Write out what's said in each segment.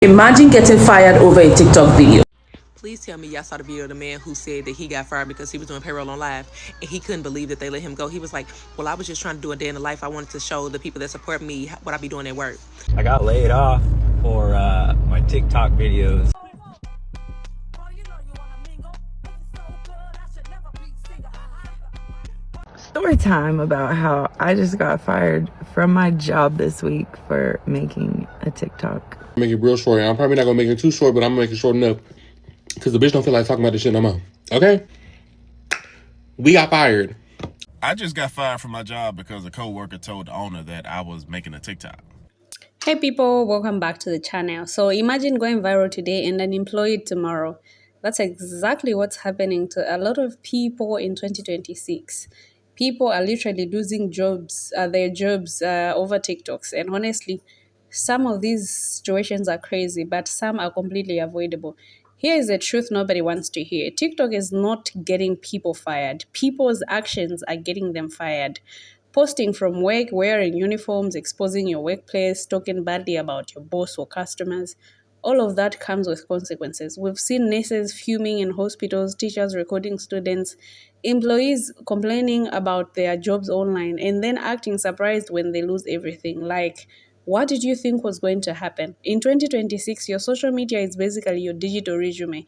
Imagine getting fired over a TikTok video. Please tell me y'all saw the video of the man who said that he got fired because he was doing payroll on live and he couldn't believe that they let him go. He was like, well, I was just trying to do a day in the life. I wanted to show the people that support me what I be doing at work. I got laid off for my TikTok videos. Story time about how I just got fired from my job this week for making a TikTok. Make it real short. I'm probably not gonna make it too short, but I'm gonna make it short enough because the bitch don't feel like talking about this shit no more. Okay? We got fired. I just got fired from my job because a coworker told the owner that I was making a TikTok. Hey people, welcome back to the channel. So imagine going viral today and unemployed tomorrow. That's exactly what's happening to a lot of people in 2026. People are literally losing their jobs over TikToks. And honestly, some of these situations are crazy, but some are completely avoidable. Here is the truth nobody wants to hear. TikTok is not getting people fired. People's actions are getting them fired. Posting from work, wearing uniforms, exposing your workplace, talking badly about your boss or customers, all of that comes with consequences. We've seen nurses fuming in hospitals, teachers recording students, employees complaining about their jobs online, and then acting surprised when they lose everything. Like, what did you think was going to happen? In 2026, your social media is basically your digital resume.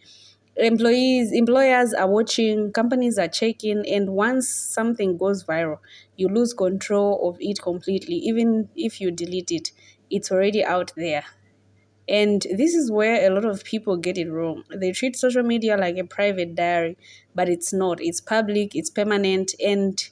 Employers are watching, companies are checking, and once something goes viral, you lose control of it completely. Even if you delete it, it's already out there. And this is where a lot of people get it wrong. They treat social media like a private diary, but it's not. It's public, it's permanent, and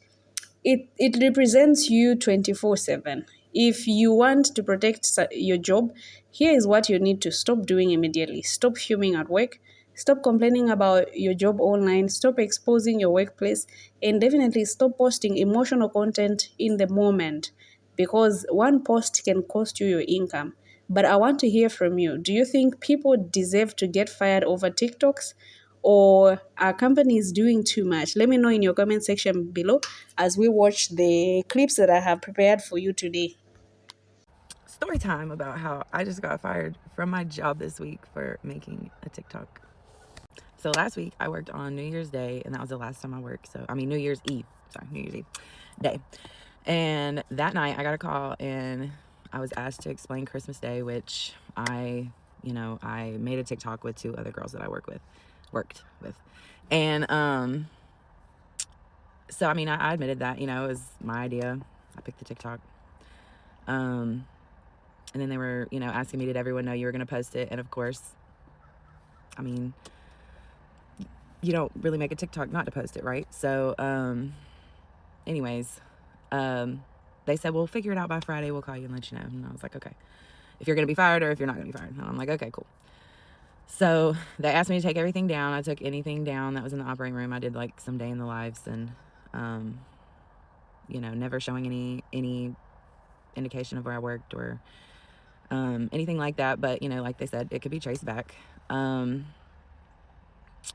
it represents you 24/7. If you want to protect your job, here is what you need to stop doing immediately. Stop fuming at work. Stop complaining about your job online. Stop exposing your workplace. And definitely stop posting emotional content in the moment, because one post can cost you your income. But I want to hear from you. Do you think people deserve to get fired over TikToks? Or are companies doing too much? Let me know in your comment section below as we watch the clips that I have prepared for you today. Story time about how I just got fired from my job this week for making a TikTok. So last week I worked on New Year's Day, and that was the last time I worked. New Year's Eve. New Year's Eve day. And that night I got a call and I was asked to explain Christmas Day, which I made a TikTok with two other girls that I worked with. And so I admitted that, it was my idea. I picked the TikTok. And then they were, asking me, did everyone know you were going to post it? And of course, you don't really make a TikTok not to post it, right? So, anyways, they said, we'll figure it out by Friday. We'll call you and let you know. And I was like, okay, if you're going to be fired or if you're not going to be fired. And I'm like, okay, cool. So they asked me to take everything down. I took anything down that was in the operating room. I did like some day in the lives and, never showing any indication of where I worked or anything like that. But, like they said, it could be traced back.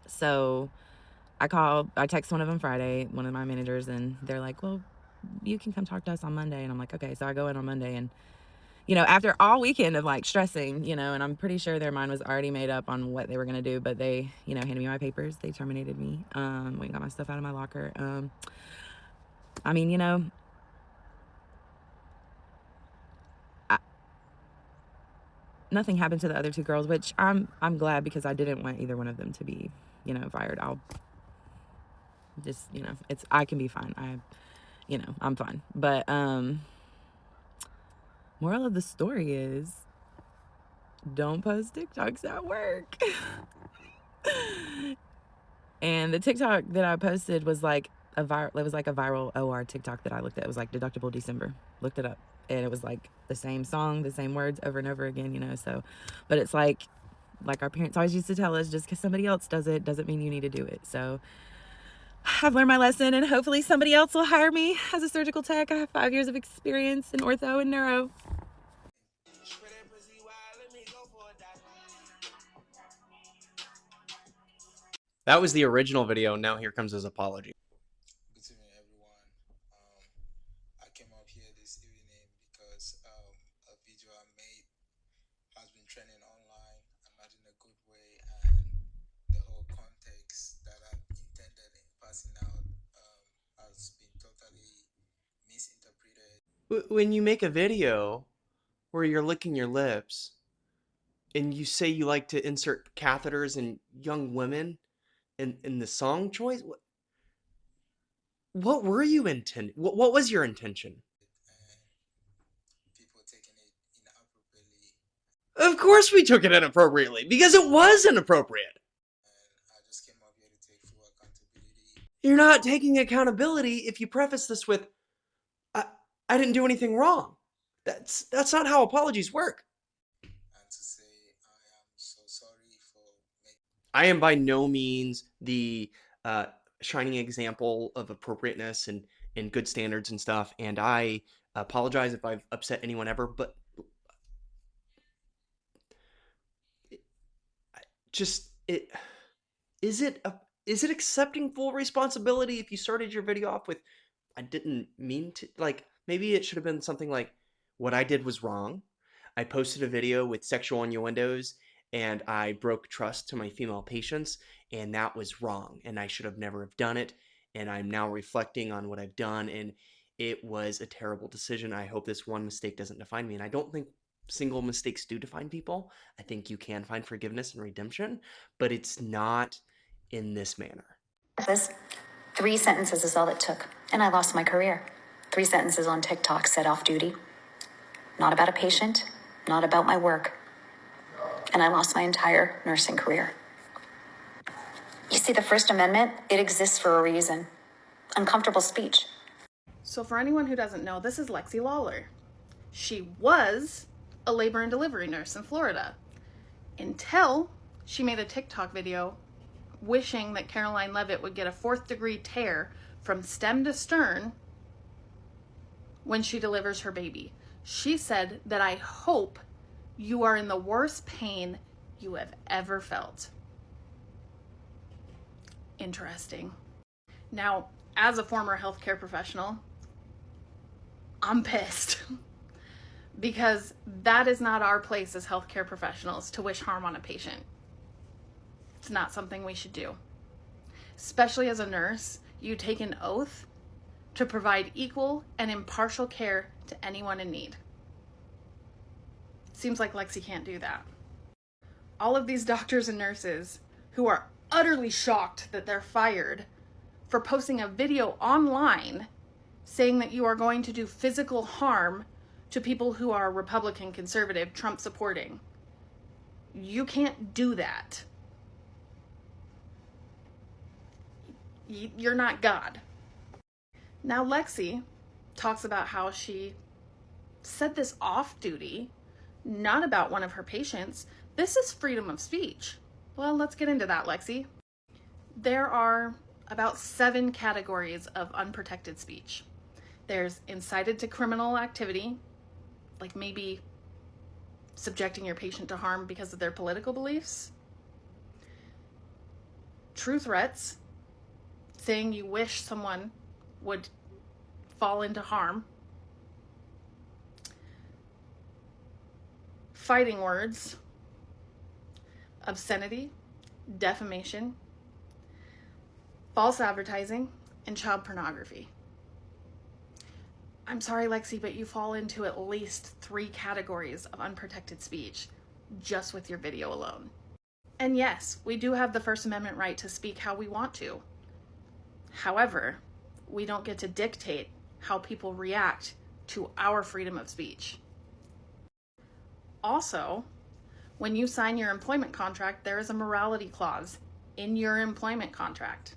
So I text one of them Friday, one of my managers, and they're like, well, you can come talk to us on Monday. And I'm like, okay. So I go in on Monday and, after all weekend of like stressing, and I'm pretty sure their mind was already made up on what they were going to do, but they, handed me my papers. They terminated me. Went and got my stuff out of my locker. Nothing happened to the other two girls, which I'm glad, because I didn't want either one of them to be, fired. I'll just, I can be fine. I'm fine. But, moral of the story is don't post TikToks at work. And the TikTok that I posted was like a viral OR TikTok that I looked at. It was like Deductible December. Looked it up. And it was like the same song, the same words over and over again, so, but it's like our parents always used to tell us, just because somebody else does it doesn't mean you need to do it. So I've learned my lesson, and hopefully somebody else will hire me as a surgical tech. I have 5 years of experience in ortho and neuro. That was the original video. Now here comes his apology. Good evening, everyone. I came up here this evening because a video I made has been trending online and not in a good way, and the whole context that I intended in passing out has been totally misinterpreted. When you make a video where you're licking your lips and you say you like to insert catheters in young women in the song choice, what were you intending? What was your intention? And people taking it inappropriately, Of course we took it inappropriately, because it was inappropriate. and I just came up here to take full accountability. You're not taking accountability if you preface this with, I didn't do anything wrong. That's not how apologies work. And to say I am so sorry for making. I am by no means the shining example of appropriateness and good standards and stuff, and I apologize if I've upset anyone ever, but is it accepting full responsibility if you started your video off with, I didn't mean to, like, maybe it should have been something like, what I did was wrong. I posted a video with sexual innuendos and I broke trust to my female patients, and that was wrong, and I should have never have done it, and I'm now reflecting on what I've done, and it was a terrible decision. I hope this one mistake doesn't define me, and I don't think single mistakes do define people. I think you can find forgiveness and redemption, but it's not in this manner. This 3 sentences is all it took, and I lost my career. 3 sentences on TikTok said off duty. Not about a patient, not about my work. And I lost my entire nursing career. You see, the First Amendment, it exists for a reason. Uncomfortable speech. So for anyone who doesn't know, this is Lexi Lawler. She was a labor and delivery nurse in Florida until she made a TikTok video wishing that Caroline Leavitt would get a 4th-degree tear from stem to stern when she delivers her baby. She said that, I hope you are in the worst pain you have ever felt. Interesting. Now, as a former healthcare professional, I'm pissed because that is not our place as healthcare professionals to wish harm on a patient. It's not something we should do. Especially as a nurse, you take an oath to provide equal and impartial care to anyone in need. Seems like Lexi can't do that. All of these doctors and nurses who are utterly shocked that they're fired for posting a video online saying that you are going to do physical harm to people who are Republican, conservative, Trump supporting. You can't do that. You're not God. Now Lexi talks about how she said this off duty, not about one of her patients. This is freedom of speech. Well, let's get into that, Lexi. There are about 7 categories of unprotected speech. There's incited to criminal activity, like maybe subjecting your patient to harm because of their political beliefs. True threats, saying you wish someone would fall into harm. Fighting words, obscenity, defamation, false advertising, and child pornography. I'm sorry, Lexi, but you fall into at least 3 categories of unprotected speech just with your video alone. And yes, we do have the First Amendment right to speak how we want to. However, we don't get to dictate how people react to our freedom of speech. Also, when you sign your employment contract, there is a morality clause in your employment contract,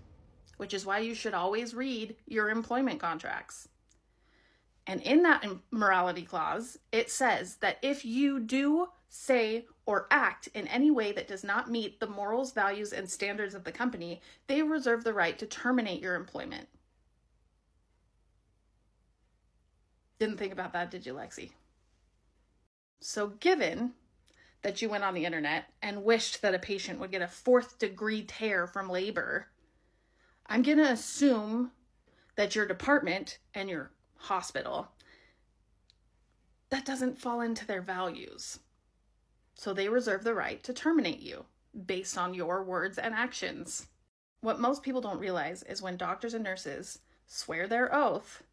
which is why you should always read your employment contracts. And in that morality clause, it says that if you do, say, or act in any way that does not meet the morals, values, and standards of the company, they reserve the right to terminate your employment. Didn't think about that, did you, Lexi? So given that you went on the internet and wished that a patient would get a 4th-degree tear from labor, I'm going to assume that your department and your hospital that doesn't fall into their values. So they reserve the right to terminate you based on your words and actions. What most people don't realize is when doctors and nurses swear their oath,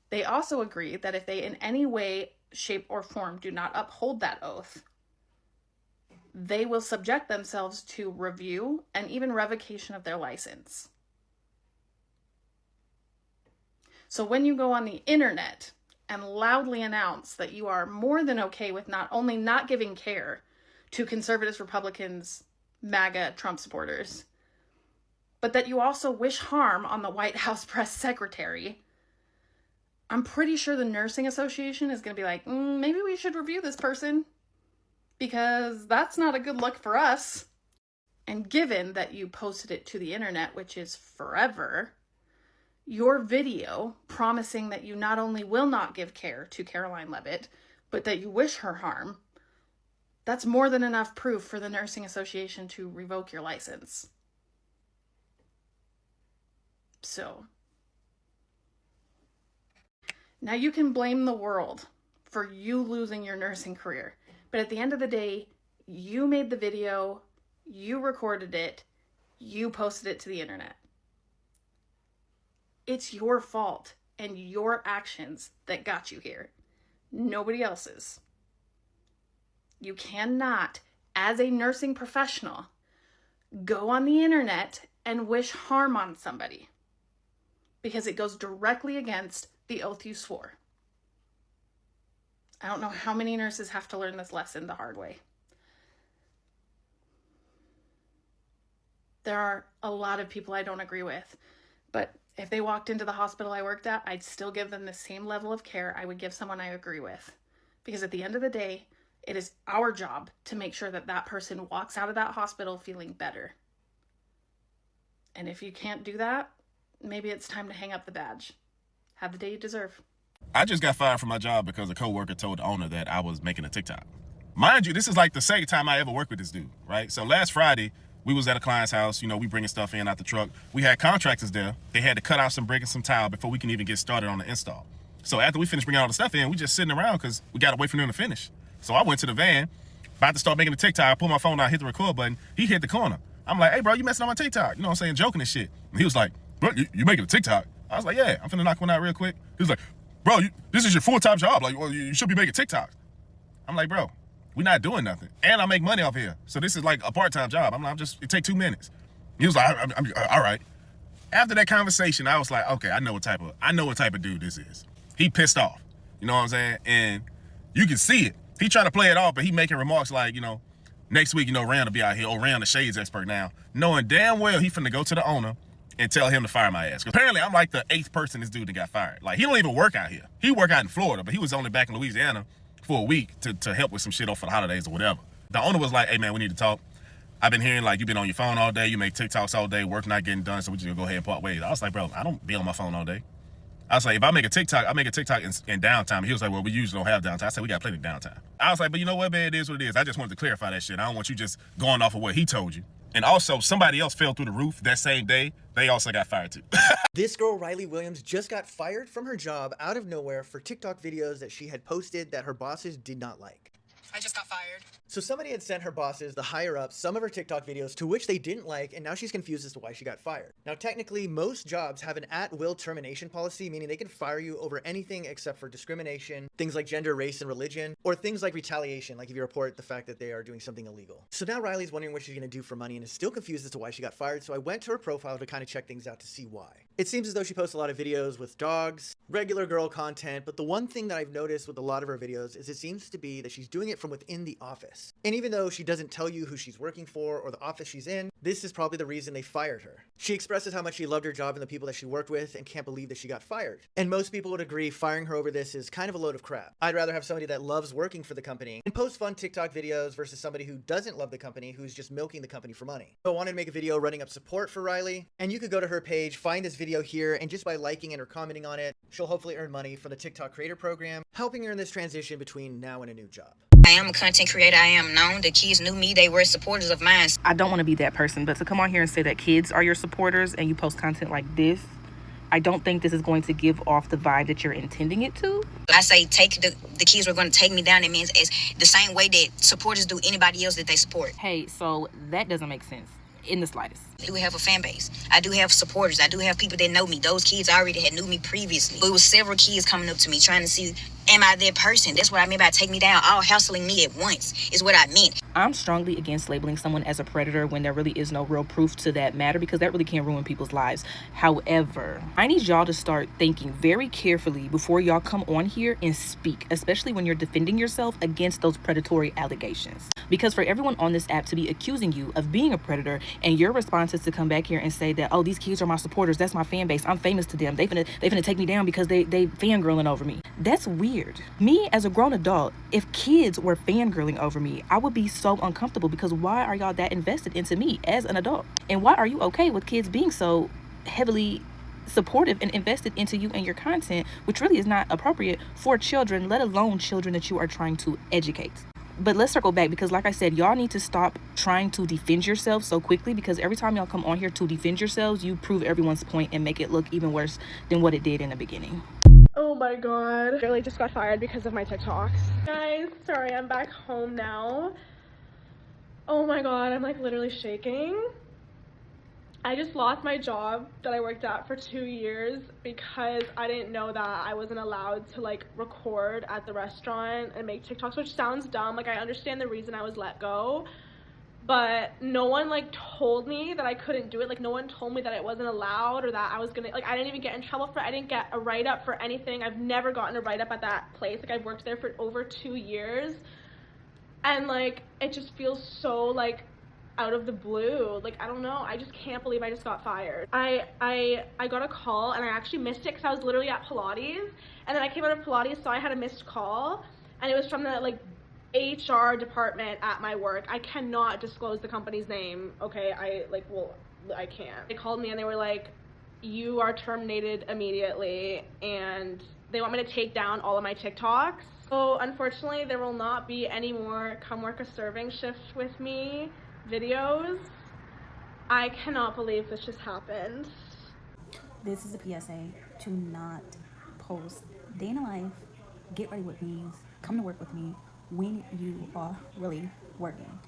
they also agree that if they in any way, shape, or form do not uphold that oath, they will subject themselves to review and even revocation of their license. So when you go on the internet and loudly announce that you are more than okay with not only not giving care to conservatives, Republicans, MAGA, Trump supporters, but that you also wish harm on the White House press secretary, I'm pretty sure the Nursing Association is going to be like, maybe we should review this person because that's not a good look for us. And given that you posted it to the internet, which is forever, your video promising that you not only will not give care to Caroline Leavitt, but that you wish her harm, that's more than enough proof for the Nursing Association to revoke your license. So, now you can blame the world for you losing your nursing career, but at the end of the day, you made the video, you recorded it, you posted it to the internet. It's your fault and your actions that got you here, nobody else's. You cannot, as a nursing professional, go on the internet and wish harm on somebody because it goes directly against the oath you swore. I don't know how many nurses have to learn this lesson the hard way. There are a lot of people I don't agree with, but if they walked into the hospital I worked at, I'd still give them the same level of care I would give someone I agree with. Because at the end of the day, it is our job to make sure that that person walks out of that hospital feeling better. And if you can't do that, maybe it's time to hang up the badge. Have the day you deserve. I just got fired from my job because a coworker told the owner that I was making a TikTok. Mind you, this is like the second time I ever worked with this dude, right? So last Friday, we was at a client's house, we bringing stuff in out the truck. We had contractors there. They had to cut out some brick and some tile before we can even get started on the install. So after we finished bringing all the stuff in, we just sitting around because we got to wait for them to finish. So I went to the van, about to start making the TikTok. I pulled my phone out, hit the record button. He hit the corner. I'm like, hey, bro, you messing up my TikTok. You know what I'm saying? Joking and shit. And he was like, bro, you making a TikTok? I was like, yeah, I'm finna knock one out real quick. He was like, bro, this is your full-time job. Like, well, you should be making TikToks. I'm like, bro, we're not doing nothing. And I make money off here. So this is like a part-time job. it take 2 minutes. He was like, I'm all right. After that conversation, I was like, okay, I know what type of dude this is. He pissed off. You know what I'm saying? And you can see it. He trying to play it off, but he making remarks like, next week, Rand will be out here. Oh, Rand the shades expert now. Knowing damn well he finna go to the owner and tell him to fire my ass. Because apparently I'm like the 8th person this dude that got fired. Like, he don't even work out here. He work out in Florida, but he was only back in Louisiana for a week to help with some shit for the holidays or whatever. The owner was like, hey man, we need to talk. I've been hearing like you've been on your phone all day, you make TikToks all day, work not getting done, so we just gonna go ahead and part ways. I was like, bro, I don't be on my phone all day. I was like, if I make a TikTok in downtime. He was like, well, we usually don't have downtime. I said, we got plenty of downtime. I was like, but you know what, man, it is what it is. I just wanted to clarify that shit. I don't want you just going off of what he told you. And also, somebody else fell through the roof that same day. They also got fired too. This girl, Riley Williams, just got fired from her job out of nowhere for TikTok videos that she had posted that her bosses did not like. I just got fired. So somebody had sent her bosses, the higher ups, some of her TikTok videos to which they didn't like, and now she's confused as to why she got fired. Now, technically, most jobs have an at-will termination policy, meaning they can fire you over anything except for discrimination, things like gender, race, and religion, or things like retaliation, like if you report the fact that they are doing something illegal. So now Riley's wondering what she's going to do for money and is still confused as to why she got fired, so I went to her profile to kind of check things out to see why. It seems as though she posts a lot of videos with dogs, regular girl content, but the one thing that I've noticed with a lot of her videos is it seems to be that she's doing it from within the office. And even though she doesn't tell you who she's working for or the office she's in, this is probably the reason they fired her. She expresses how much she loved her job and the people that she worked with and can't believe that she got fired. And most people would agree firing her over this is kind of a load of crap. I'd rather have somebody that loves working for the company and post fun TikTok videos versus somebody who doesn't love the company who's just milking the company for money. So I wanted to make a video running up support for Riley, and you could go to her page, find this video here, and just by liking it or commenting on it, she'll hopefully earn money for the TikTok creator program, helping her in this transition between now and a new job. I am a content creator. I am known. The kids knew me. They were supporters of mine. I don't want to be that person, but to come on here and say that kids are your supporters and you post content like this I don't think this is going to give off the vibe that you're intending it to. I say take the kids who are going to take me down. It means it's the same way that supporters do anybody else that they support. Hey, so that doesn't make sense in the slightest. I do have a fan base. I do have supporters. I do have people that know me. Those kids already had knew me previously. But it was several kids coming up to me trying to see, am I that person? That's what I mean by take me down, all hassling me at once is what I meant. I'm strongly against labeling someone as a predator when there really is no real proof to that matter, because that really can ruin people's lives. However, I need y'all to start thinking very carefully before y'all come on here and speak, especially when you're defending yourself against those predatory allegations. Because for everyone on this app to be accusing you of being a predator, and your response is to come back here and say that, oh, these kids are my supporters, that's my fan base, I'm famous to them, they finna take me down because they fangirling over me. That's weird. Me as a grown adult, if kids were fangirling over me, I would be so uncomfortable, because why are y'all that invested into me as an adult? And why are you okay with kids being so heavily supportive and invested into you and your content, which really is not appropriate for children, let alone children that you are trying to educate? But let's circle back, because like I said, y'all need to stop trying to defend yourself so quickly, because every time y'all come on here to defend yourselves, you prove everyone's point and make it look even worse than what it did in the beginning. Oh my god. I really just got fired because of my TikToks. Guys, sorry, I'm back home now. Oh my god, I'm like literally shaking. I just lost my job that I worked at for 2 years because I didn't know that I wasn't allowed to like record at the restaurant and make TikToks, which sounds dumb. Like I understand the reason I was let go, but no one like told me that I couldn't do it. Like no one told me that it wasn't allowed or that I was gonna, like I didn't even get in trouble for it. I didn't get a write-up for anything. I've never gotten a write-up at that place. Like I've worked there for over 2 years, and like it just feels so like out of the blue. Like I don't know, I just can't believe I just got fired. I got a call and I actually missed it because I was literally at Pilates, and then I came out of Pilates, so I had a missed call, and it was from the like HR department at my work. I cannot disclose the company's name, okay? I can't. They called me and they were like, you are terminated immediately, and they want me to take down all of my TikToks. So unfortunately there will not be any more come work a serving shift with me videos. I cannot believe this just happened. This is a PSA to not post day in the life, get ready with me, come to work with me when you are really working.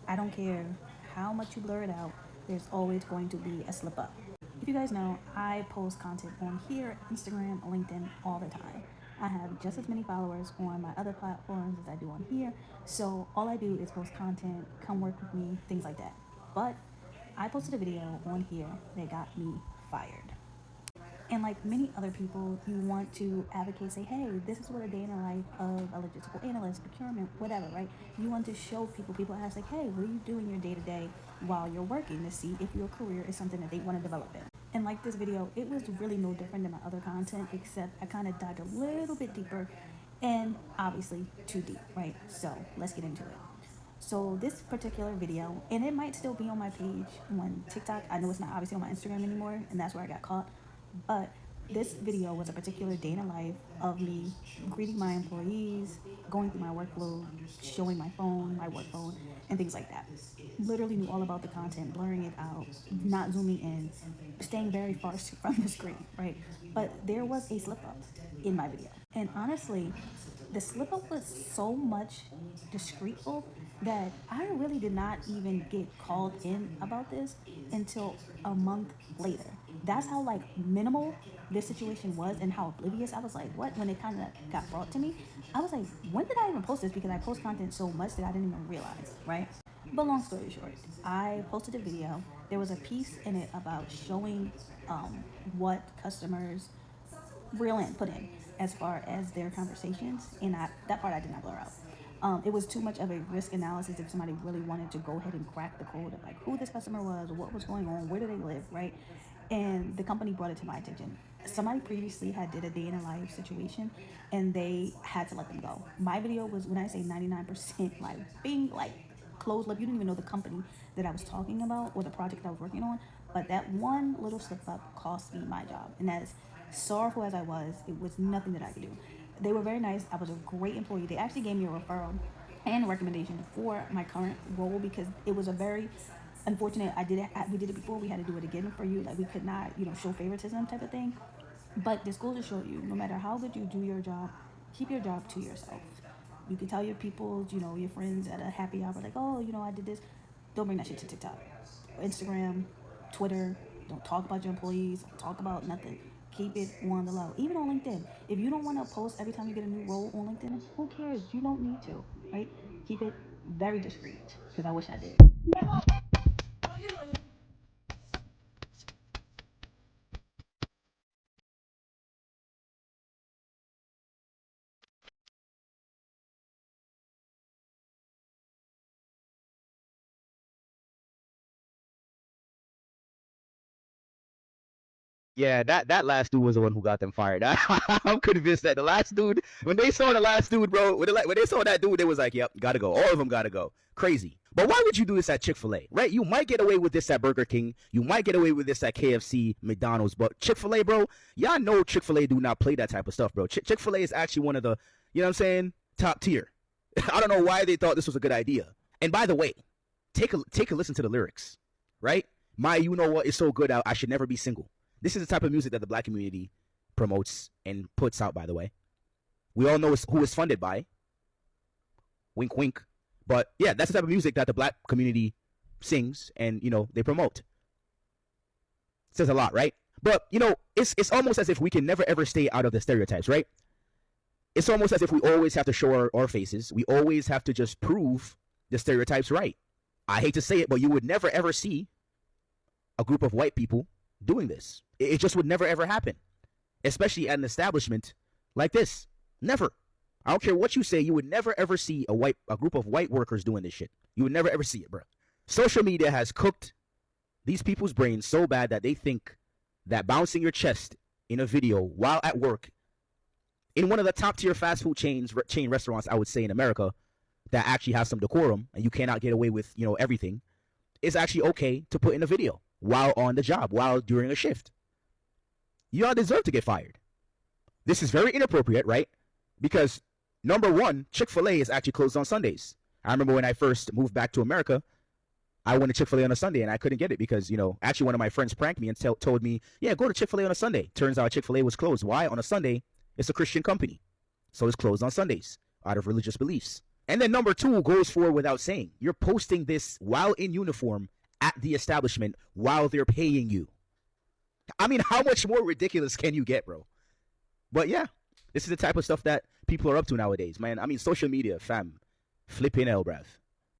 I don't care how much you blur it out, there's always going to be a slip up. If you guys know, I post content on here, Instagram, LinkedIn all the time. I have just as many followers on my other platforms as I do on here, so all I do is post content, come work with me, things like that. But I posted a video on here that got me fired. And like many other people, you want to advocate, say, hey, this is what a day in the life of a logistical analyst, procurement, whatever, right? You want to show people ask like, hey, what are you doing your day-to-day while you're working, to see if your career is something that they want to develop in. And like this video, it was really no different than my other content, except I kind of dived a little bit deeper and obviously too deep, right? So let's get into it. So this particular video, and it might still be on my page on TikTok. I know it's not obviously on my Instagram anymore, and that's where I got caught. But this video was a particular day in the life of me greeting my employees, going through my workload, showing my phone, my work phone, and things like that. Literally knew all about the content, blurring it out, not zooming in, staying very far from the screen, right? But there was a slip up in my video. And honestly, the slip up was so much discreetful that I really did not even get called in about this until a month later. That's how like minimal this situation was and how oblivious I was. Like, what? When it kind of got brought to me, I was like, when did I even post this? Because I post content so much that I didn't even realize, right? But long story short, I posted a video. There was a piece in it about showing what customers put in as far as their conversations, and that part I did not blur out. It was too much of a risk analysis if somebody really wanted to go ahead and crack the code of like who this customer was, what was going on, where do they live, right? And the company brought it to my attention. Somebody previously had did a day in a life situation and they had to let them go. My video was, when I say 99% like being like closed up, you didn't even know the company that I was talking about or the project I was working on, but that one little slip up cost me my job. And as sorrowful as I was, it was nothing that I could do. They were very nice. I was a great employee. They actually gave me a referral and a recommendation for my current role because it was a very unfortunate. We did it before. We had to do it again for you. Like we could not, show favoritism type of thing. But this goes to show you, no matter how good you do your job, keep your job to yourself. You can tell your people, your friends at a happy hour, like, oh, I did this. Don't bring that shit to TikTok, Instagram, Twitter. Don't talk about your employees. Don't talk about nothing. Keep it on the low. Even on LinkedIn. If you don't want to post every time you get a new role on LinkedIn, who cares? You don't need to, right? Keep it very discreet, because I wish I did. Yeah, that last dude was the one who got them fired. I'm convinced that the last dude, when they saw the last dude, bro, when they saw that dude, they was like, yep, gotta go. All of them gotta go. Crazy. But why would you do this at Chick-fil-A, right? You might get away with this at Burger King. You might get away with this at KFC, McDonald's. But Chick-fil-A, bro, y'all know Chick-fil-A do not play that type of stuff, bro. Chick-fil-A is actually one of the, you know what I'm saying, top tier. I don't know why they thought this was a good idea. And by the way, take a listen to the lyrics, right? My you know what is so good out, I should never be single. This is the type of music that the black community promotes and puts out, by the way. We all know who it's funded by. Wink, wink. But, yeah, that's the type of music that the black community sings and, they promote. Says a lot, right? But, it's almost as if we can never, ever stay out of the stereotypes, right? It's almost as if we always have to show our faces. We always have to just prove the stereotypes right. I hate to say it, but you would never, ever see a group of white people doing this. It just would never ever happen, especially at an establishment like this. Never. I don't care what you say. You would never ever see a group of white workers doing this shit. You would never ever see it, bro. Social media has cooked these people's brains so bad that they think that bouncing your chest in a video while at work in one of the top tier fast food chain restaurants, I would say in America, that actually has some decorum and you cannot get away with everything, is actually okay to put in a video while on the job, while during a shift. You all deserve to get fired. This is very inappropriate, right? Because, number one, Chick-fil-A is actually closed on Sundays. I remember when I first moved back to America, I went to Chick-fil-A on a Sunday, and I couldn't get it because, actually one of my friends pranked me and told me, yeah, go to Chick-fil-A on a Sunday. Turns out Chick-fil-A was closed. Why? On a Sunday, it's a Christian company. So it's closed on Sundays out of religious beliefs. And then number two goes for without saying. You're posting this while in uniform at the establishment while they're paying you. I mean, how much more ridiculous can you get, bro? But yeah, this is the type of stuff that people are up to nowadays, man. I mean, social media, fam. Flipping hell, bruv.